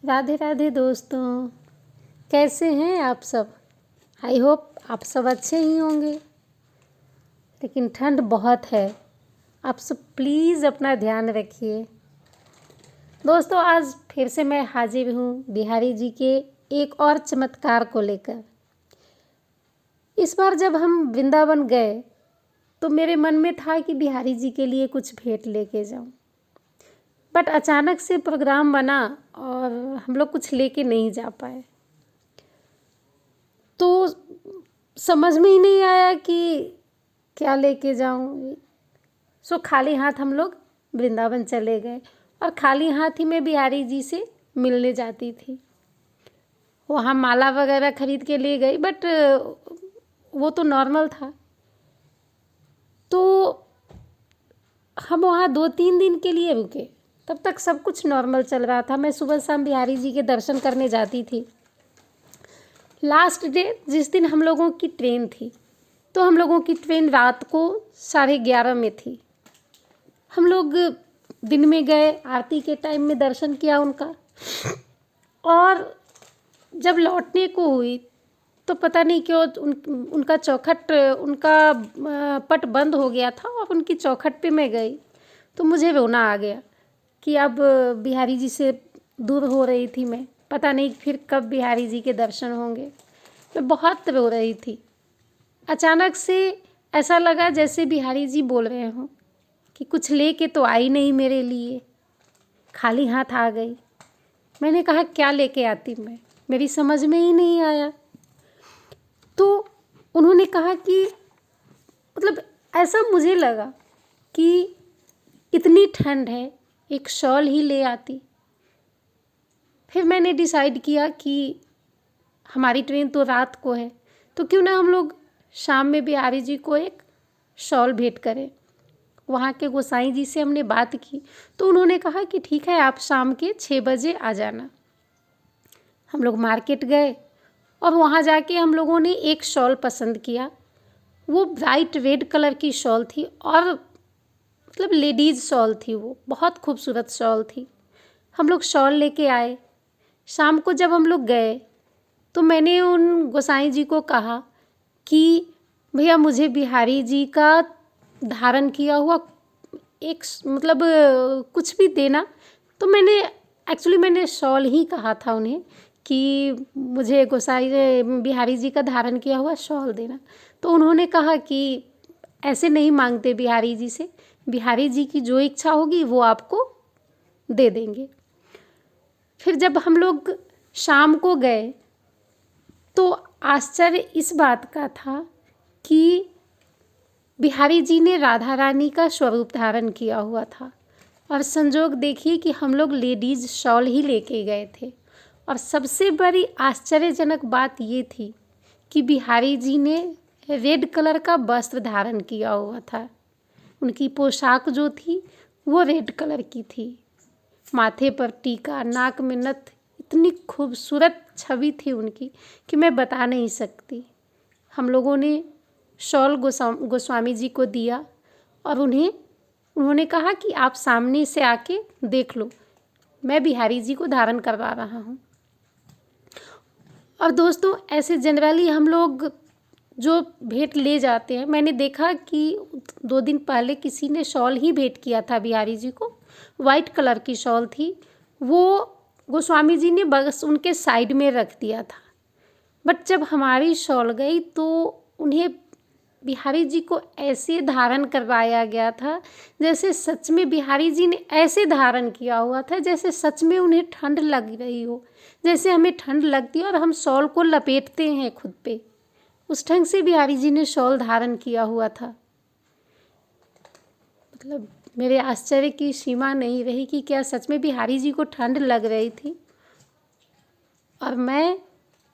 राधे राधे दोस्तों, कैसे हैं आप सब। आई होप आप सब अच्छे ही होंगे। लेकिन ठंड बहुत है, आप सब प्लीज़ अपना ध्यान रखिए। दोस्तों, आज फिर से मैं हाजिर हूँ बिहारी जी के एक और चमत्कार को लेकर। इस बार जब हम वृंदावन गए तो मेरे मन में था कि बिहारी जी के लिए कुछ भेंट लेके जाऊँ, बट अचानक से प्रोग्राम बना और हम लोग कुछ लेके नहीं जा पाए। तो समझ में ही नहीं आया कि क्या लेके जाऊँ। सो खाली हाथ हम लोग वृंदावन चले गए और खाली हाथ ही मैं बिहारी जी से मिलने जाती थी। वहाँ माला वगैरह खरीद के ले गई, बट वो तो नॉर्मल था। तो हम वहाँ 2-3 दिन के लिए रुके, तब तक सब कुछ नॉर्मल चल रहा था। मैं सुबह शाम बिहारी जी के दर्शन करने जाती थी। लास्ट डे जिस दिन हम लोगों की ट्रेन थी, तो हम लोगों की ट्रेन रात को 11:30 में थी। हम लोग दिन में गए, आरती के टाइम में दर्शन किया उनका, और जब लौटने को हुई तो पता नहीं क्यों उनका चौखट, उनका पट बंद हो गया था और उनकी चौखट पे मैं गई तो मुझे रोना आ गया कि अब बिहारी जी से दूर हो रही थी मैं। पता नहीं फिर कब बिहारी जी के दर्शन होंगे। मैं बहुत रो रही थी। अचानक से ऐसा लगा जैसे बिहारी जी बोल रहे हों कि कुछ लेके तो आई नहीं मेरे लिए, खाली हाथ आ गई। मैंने कहा क्या लेके आती मैं, मेरी समझ में ही नहीं आया। तो उन्होंने कहा कि मतलब ऐसा मुझे लगा कि इतनी ठंड है, एक शॉल ही ले आती। फिर मैंने डिसाइड किया कि हमारी ट्रेन तो रात को है, तो क्यों ना हम लोग शाम में बिहारी जी को एक शॉल भेंट करें। वहाँ के गोसाई जी से हमने बात की तो उन्होंने कहा कि ठीक है, आप शाम के 6 बजे आ जाना। हम लोग मार्केट गए और वहाँ जाके हम लोगों ने एक शॉल पसंद किया। वो ब्राइट रेड कलर की शॉल थी और मतलब लेडीज़ शॉल थी, वो बहुत खूबसूरत शॉल थी। हम लोग शॉल लेके आए। शाम को जब हम लोग गए तो मैंने उन गोसाई जी को कहा कि भैया मुझे बिहारी जी का धारण किया हुआ एक मतलब कुछ भी देना। तो मैंने शॉल ही कहा था उन्हें कि मुझे गोसाई बिहारी जी का धारण किया हुआ शॉल देना। तो उन्होंने कहा कि ऐसे नहीं मांगते बिहारी जी से, बिहारी जी की जो इच्छा होगी वो आपको दे देंगे। फिर जब हम लोग शाम को गए तो आश्चर्य इस बात का था कि बिहारी जी ने राधा रानी का स्वरूप धारण किया हुआ था। और संजोग देखिए कि हम लोग लेडीज़ शॉल ही लेके गए थे। और सबसे बड़ी आश्चर्यजनक बात ये थी कि बिहारी जी ने रेड कलर का वस्त्र धारण किया हुआ था। उनकी पोशाक जो थी वो रेड कलर की थी। माथे पर टीका, नाक में नथ, इतनी खूबसूरत छवि थी उनकी कि मैं बता नहीं सकती। हम लोगों ने शॉल गोस्वामी जी को दिया और उन्होंने कहा कि आप सामने से आके देख लो, मैं बिहारी जी को धारण करवा रहा हूँ। और दोस्तों, ऐसे जनरली हम लोग जो भेंट ले जाते हैं, मैंने देखा कि 2 दिन पहले किसी ने शॉल ही भेंट किया था बिहारी जी को। वाइट कलर की शॉल थी, वो गोस्वामी जी ने बस उनके साइड में रख दिया था। बट जब हमारी शॉल गई तो उन्हें बिहारी जी को ऐसे धारण करवाया गया था जैसे सच में बिहारी जी ने ऐसे धारण किया हुआ था जैसे सच में उन्हें ठंड लग रही हो। जैसे हमें ठंड लगती है और हम शॉल को लपेटते हैं खुद पे, उस ढंग से बिहारी जी ने शॉल धारण किया हुआ था। मतलब मेरे आश्चर्य की सीमा नहीं रही कि क्या सच में बिहारी जी को ठंड लग रही थी। और मैं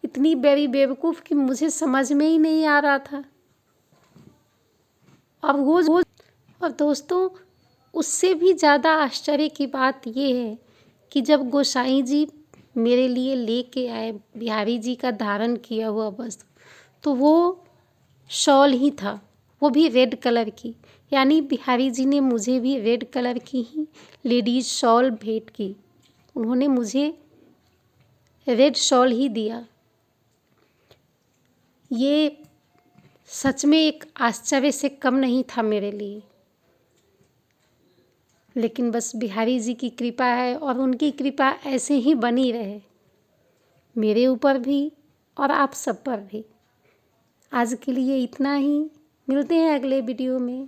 इतनी बड़ी बेवकूफ़ कि मुझे समझ में ही नहीं आ रहा था। अब वो और दोस्तों, उससे भी ज़्यादा आश्चर्य की बात ये है कि जब गोसाई जी मेरे लिए लेके आए बिहारी जी का धारण किया हुआ वस्त्र, तो वो शॉल ही था, वो भी रेड कलर की। यानी बिहारी जी ने मुझे भी रेड कलर की ही लेडीज़ शॉल भेंट की। उन्होंने मुझे रेड शॉल ही दिया। ये सच में एक आश्चर्य से कम नहीं था मेरे लिए, लेकिन बस बिहारी जी की कृपा है और उनकी कृपा ऐसे ही बनी रहे मेरे ऊपर भी और आप सब पर भी। आज के लिए इतना ही, मिलते हैं अगले वीडियो में।